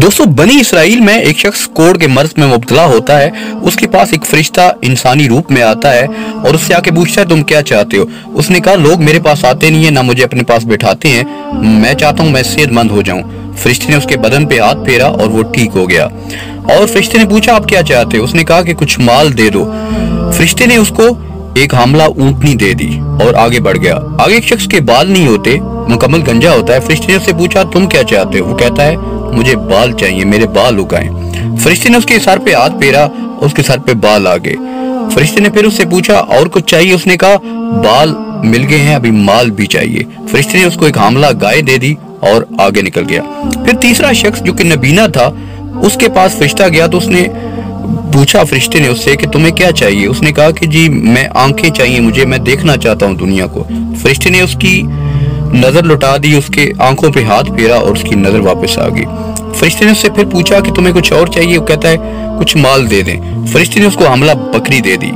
दोस्तों, बनी इसराइल में एक शख्स कोढ़ के मर्ज में मुब्तला होता है। उसके पास एक फरिश्ता इंसानी रूप में आता है और उससे आके पूछता है तुम क्या चाहते हो। उसने कहा लोग मेरे पास आते नहीं है, ना मुझे अपने पास बैठाते हैं, मैं चाहता हूँ मैं सेहतमंद हो जाऊं। फरिश्ते ने उसके बदन पे हाथ फेरा और वो ठीक हो गया। और फरिश्ते ने पूछा आप क्या चाहते हो। उसने कहा कि कुछ माल दे दो। फरिश्ते ने उसको एक हमला ऊंटनी दे दी और आगे बढ़ गया। आगे एक शख्स के बाल नहीं होते, मुकम्मल गंजा होता है। फरिश्ते ने उससे पूछा तुम क्या चाहते हो। वो कहता है मुझे बाल चाहिए, मेरे बाल उगाएं। फरिश्ते ने उसके सर पे हाथ फेरा, उसके सर पे बाल आ गए। फरिश्ते ने फिर उससे पूछा और कुछ चाहिए। उसने कहा बाल मिल गए हैं, अभी माल भी चाहिए। फरिश्ते ने उसको एक हमला गाय दे दी और आगे निकल गया। फिर तीसरा शख्स जो कि नबीना था, उसके पास फरिश्ता गया तो उसने पूछा फरिश्ते ने उससे कि तुम्हें क्या चाहिए। उसने कहा कि जी मैं आंखें चाहिए मुझे, मैं देखना चाहता हूँ दुनिया को। फरिश्ते ने उसकी नजर लौटा दी, उसके आंखों पे हाथ फेरा और उसकी नजर वापस आ गई। फरिश्ते ने उससे फिर पूछा कि तुम्हें कुछ और चाहिए। वो कहता है कुछ माल दे दें। फरिश्ते ने उसको हमला बकरी दे दी।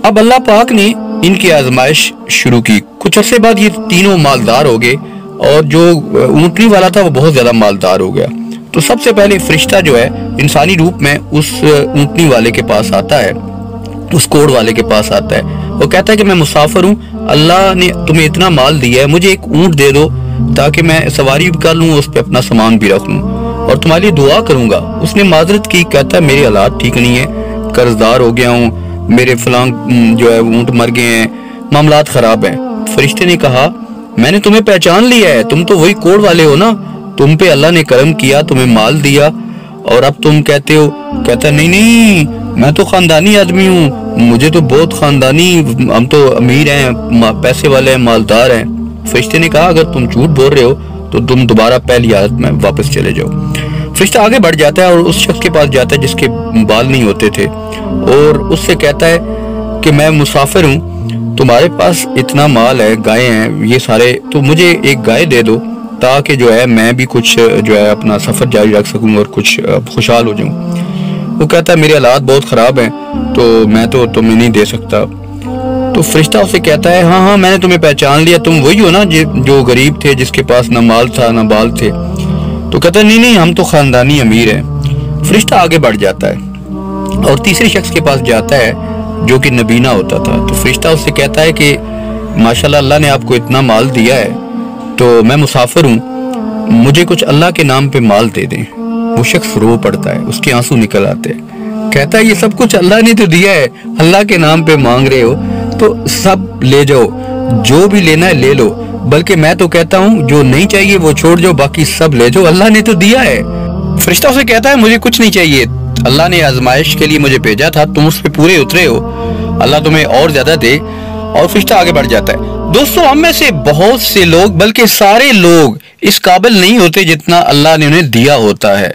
अब अल्लाह पाक ने इनकी आजमाइश शुरू की। कुछ अरसे बाद ये तीनों मालदार हो गए और जो ऊंटनी वाला था वो बहुत ज्यादा मालदार हो गया। तो सबसे पहले फरिश्ता जो है इंसानी रूप में उस ऊंटनी वाले के पास आता है, उस कोढ़ वाले के पास आता है। वो कहता है कि मैं मुसाफिर हूँ, अल्लाह ने तुम्हें इतना माल दिया है, मुझे एक ऊंट दे दो ताकि मैं सवारी भी कर लूँ, उस पर अपना सामान भी रख लूँ और तुम्हारे लिए दुआ करूंगा। उसने माजरत की, कहता है मेरी हालात ठीक नहीं है, कर्जदार हो गया हूँ, मेरे फलां जो है ऊंट मर गए हैं, मामलात खराब हैं। फरिश्ते ने कहा मैंने तुम्हें पहचान लिया है, तुम तो वही कोढ़ वाले हो ना, तुम पे अल्लाह ने करम किया, तुम्हें माल दिया और अब तुम कहते हो। कहता नहीं नहीं, मैं तो खानदानी आदमी हूँ, मुझे तो बहुत खानदानी, हम तो अमीर हैं, पैसे वाले हैं, मालदार हैं। फरिश्ते ने कहा अगर तुम झूठ बोल रहे हो तो तुम दोबारा पहली हालत में वापस चले जाओ। फरिश्ता आगे बढ़ जाता है और उस शख्स के पास जाता है जिसके बाल नहीं होते थे और उससे कहता है कि मैं मुसाफिर हूँ, तुम्हारे पास इतना माल है, गाय हैं ये सारे, तो मुझे एक गाय दे दो ताकि जो है मैं भी कुछ जो है अपना सफर जारी रख सकूं और कुछ खुशहाल हो जाऊं। वो कहता है मेरे हालात बहुत खराब हैं तो मैं तो तुम्हें नहीं दे सकता। तो फरिश्ता उसे कहता है हाँ हाँ मैंने तुम्हें पहचान लिया, तुम वही हो ना जो गरीब थे, जिसके पास ना माल था ना बाल थे। तो कहता है नहीं नहीं, हम तो खानदानी अमीर हैं। फरिश्ता आगे बढ़ जाता है और तीसरे शख्स के पास जाता है जो कि नबीना होता था। तो फरिश्ता उससे कहता है कि माशाल्लाह अल्लाह ने आपको इतना माल दिया है, तो मैं मुसाफिर हूँ, मुझे कुछ अल्लाह के नाम पे माल दे दें। वो शख्स रो पड़ता है, उसके आंसू निकल आते हैं। कहता है ये सब कुछ अल्लाह ने तो दिया है, अल्लाह के नाम पे मांग रहे हो तो सब ले जाओ, जो भी लेना है ले लो, बल्कि मैं तो कहता हूँ जो नहीं चाहिए वो छोड़ जाओ, बाकी सब ले जाओ, अल्लाह ने तो दिया है। फरिश्ता उसे कहता है मुझे कुछ नहीं चाहिए, अल्लाह ने आजमाइश के लिए मुझे भेजा था, तुम उस पर पूरे उतरे हो, अल्लाह तुम्हें और ज्यादा दे। और फरिश्ता आगे बढ़ जाता है। दोस्तों, हम में से बहुत से लोग, बल्कि सारे लोग इस काबिल नहीं होते जितना अल्लाह ने उन्हें दिया होता है।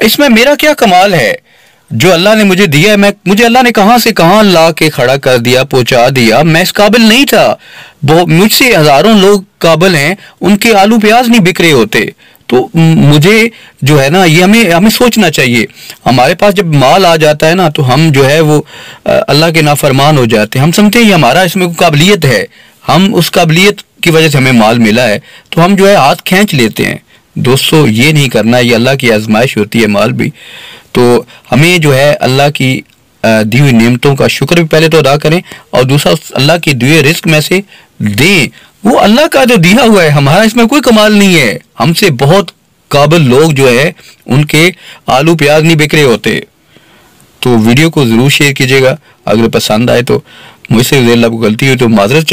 इसमें मेरा क्या कमाल है जो अल्लाह ने मुझे दिया है, मुझे अल्लाह ने कहां से कहां ला के खड़ा कर दिया, पहुंचा दिया। मैं इस काबिल नहीं था, मुझसे हजारों लोग काबिल हैं, उनके आलू प्याज नहीं बिक रहे होते। तो मुझे जो है ना, ये हमें सोचना चाहिए। हमारे पास जब माल आ जाता है ना तो हम जो है वो अल्लाह के नाफरमान हो जाते हैं। हम समझते हैं ये हमारा इसमें कोई काबिलियत है, हम उस काबिलियत की वजह से हमें माल मिला है तो हम जो है हाथ खींच लेते हैं। दोस्तों, ये नहीं करना, ये अल्लाह की आजमाइश होती है माल भी। तो हमें जो है अल्लाह की दी हुई नेमतों का शुक्र भी पहले तो अदा करें और दूसरा अल्लाह की दिए रिस्क में से दें। वो अल्लाह का जो दिया हुआ है, हमारा इसमें कोई कमाल नहीं है। हमसे बहुत काबिल लोग जो है उनके आलू प्याज नहीं बिक रहे होते। तो वीडियो को जरूर शेयर कीजिएगा, अगर पसंद आए तो। मुझसे अगर कोई गलती हुई तो माजरत